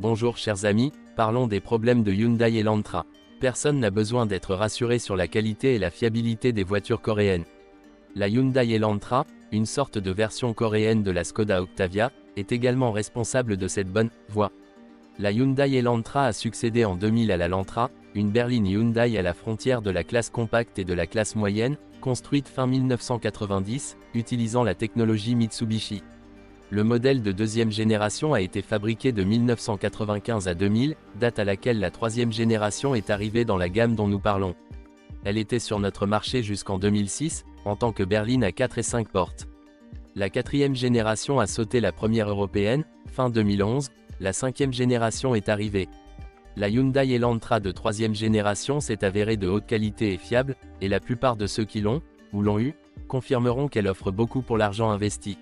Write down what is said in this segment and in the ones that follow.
Bonjour chers amis, parlons des problèmes de Hyundai Elantra. Personne n'a besoin d'être rassuré sur la qualité et la fiabilité des voitures coréennes. La Hyundai Elantra, une sorte de version coréenne de la Skoda Octavia, est également responsable de cette bonne voie. La Hyundai Elantra a succédé en 2000 à la Lantra, une berline Hyundai à la frontière de la classe compacte et de la classe moyenne, construite fin 1990, utilisant la technologie Mitsubishi. Le modèle de deuxième génération a été fabriqué de 1995 à 2000, date à laquelle la troisième génération est arrivée dans la gamme dont nous parlons. Elle était sur notre marché jusqu'en 2006, en tant que berline à 4 et 5 portes. La quatrième génération a sauté la première européenne, fin 2011, la cinquième génération est arrivée. La Hyundai Elantra de troisième génération s'est avérée de haute qualité et fiable, et la plupart de ceux qui l'ont, ou l'ont eu, confirmeront qu'elle offre beaucoup pour l'argent investi.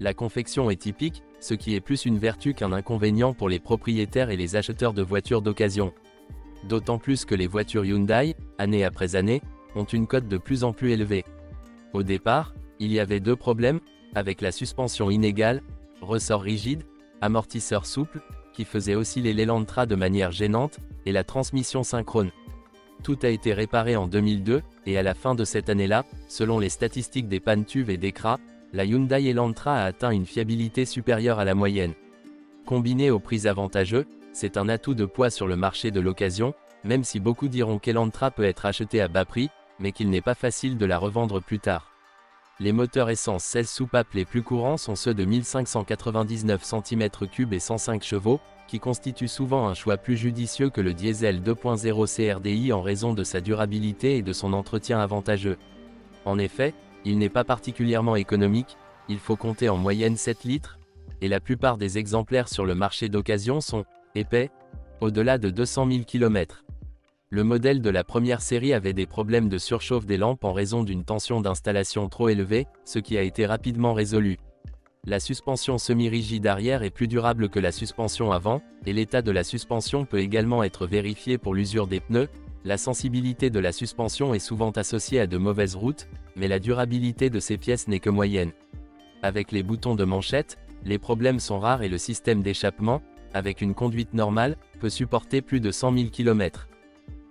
La confection est typique, ce qui est plus une vertu qu'un inconvénient pour les propriétaires et les acheteurs de voitures d'occasion. D'autant plus que les voitures Hyundai, année après année, ont une cote de plus en plus élevée. Au départ, il y avait deux problèmes, avec la suspension inégale, ressort rigide, amortisseur souple, qui faisait osciller l'Elantra de manière gênante, et la transmission synchrone. Tout a été réparé en 2002, et à la fin de cette année-là, selon les statistiques des pannes TÜV et d'ECRA, la Hyundai Elantra a atteint une fiabilité supérieure à la moyenne. Combiné aux prix avantageux, c'est un atout de poids sur le marché de l'occasion, même si beaucoup diront qu'Elantra peut être acheté à bas prix, mais qu'il n'est pas facile de la revendre plus tard. Les moteurs essence 16 soupapes les plus courants sont ceux de 1599 cm3 et 105 chevaux, qui constituent souvent un choix plus judicieux que le diesel 2.0 CRDI en raison de sa durabilité et de son entretien avantageux. En effet, il n'est pas particulièrement économique, il faut compter en moyenne 7 litres, et la plupart des exemplaires sur le marché d'occasion sont épais, au-delà de 200 000 km. Le modèle de la première série avait des problèmes de surchauffe des lampes en raison d'une tension d'installation trop élevée, ce qui a été rapidement résolu. La suspension semi-rigide arrière est plus durable que la suspension avant, et l'état de la suspension peut également être vérifié pour l'usure des pneus. La sensibilité de la suspension est souvent associée à de mauvaises routes, mais la durabilité de ces pièces n'est que moyenne. Avec les boutons de manchette, les problèmes sont rares et le système d'échappement, avec une conduite normale, peut supporter plus de 100 000 km.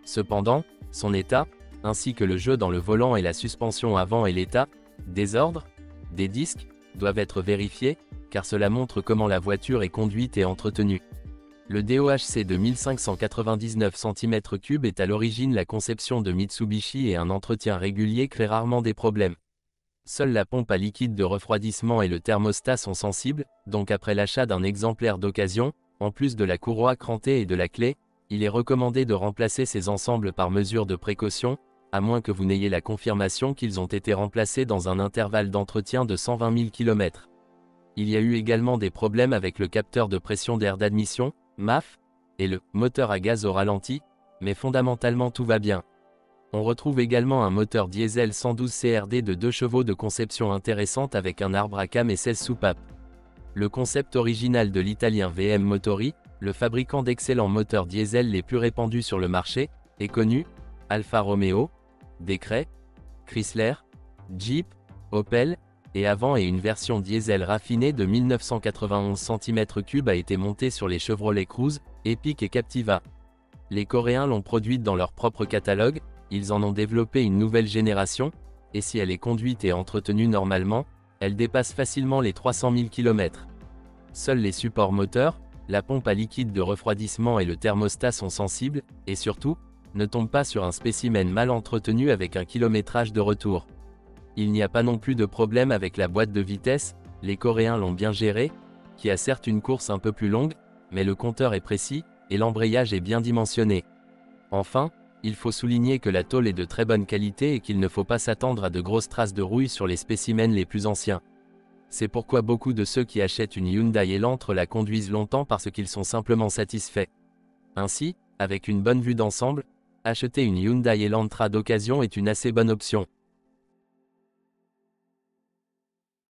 Cependant, son état, ainsi que le jeu dans le volant et la suspension avant et l'état, désordre, des disques, doivent être vérifiés, car cela montre comment la voiture est conduite et entretenue. Le DOHC de 1599 cm3 est à l'origine la conception de Mitsubishi et un entretien régulier crée rarement des problèmes. Seule la pompe à liquide de refroidissement et le thermostat sont sensibles, donc après l'achat d'un exemplaire d'occasion, en plus de la courroie crantée et de la clé, il est recommandé de remplacer ces ensembles par mesure de précaution, à moins que vous n'ayez la confirmation qu'ils ont été remplacés dans un intervalle d'entretien de 120 000 km. Il y a eu également des problèmes avec le capteur de pression d'air d'admission, MAF, et le moteur à gaz au ralenti, mais fondamentalement tout va bien. On retrouve également un moteur diesel 112 CRD de 2 chevaux de conception intéressante avec un arbre à cam et 16 soupapes. Le concept original de l'italien VM Motori, le fabricant d'excellents moteurs diesel les plus répandus sur le marché, est connu: Alfa Romeo, Decré, Chrysler, Jeep, Opel, et avant et une version diesel raffinée de 1991 cm3 a été montée sur les Chevrolet Cruze, Epic et Captiva. Les Coréens l'ont produite dans leur propre catalogue, ils en ont développé une nouvelle génération, et si elle est conduite et entretenue normalement, elle dépasse facilement les 300 000 km. Seuls les supports moteurs, la pompe à liquide de refroidissement et le thermostat sont sensibles, et surtout, ne tombent pas sur un spécimen mal entretenu avec un kilométrage de retour. Il n'y a pas non plus de problème avec la boîte de vitesse, les Coréens l'ont bien gérée, qui a certes une course un peu plus longue, mais le compteur est précis, et l'embrayage est bien dimensionné. Enfin, il faut souligner que la tôle est de très bonne qualité et qu'il ne faut pas s'attendre à de grosses traces de rouille sur les spécimens les plus anciens. C'est pourquoi beaucoup de ceux qui achètent une Hyundai Elantra la conduisent longtemps parce qu'ils sont simplement satisfaits. Ainsi, avec une bonne vue d'ensemble, acheter une Hyundai Elantra d'occasion est une assez bonne option.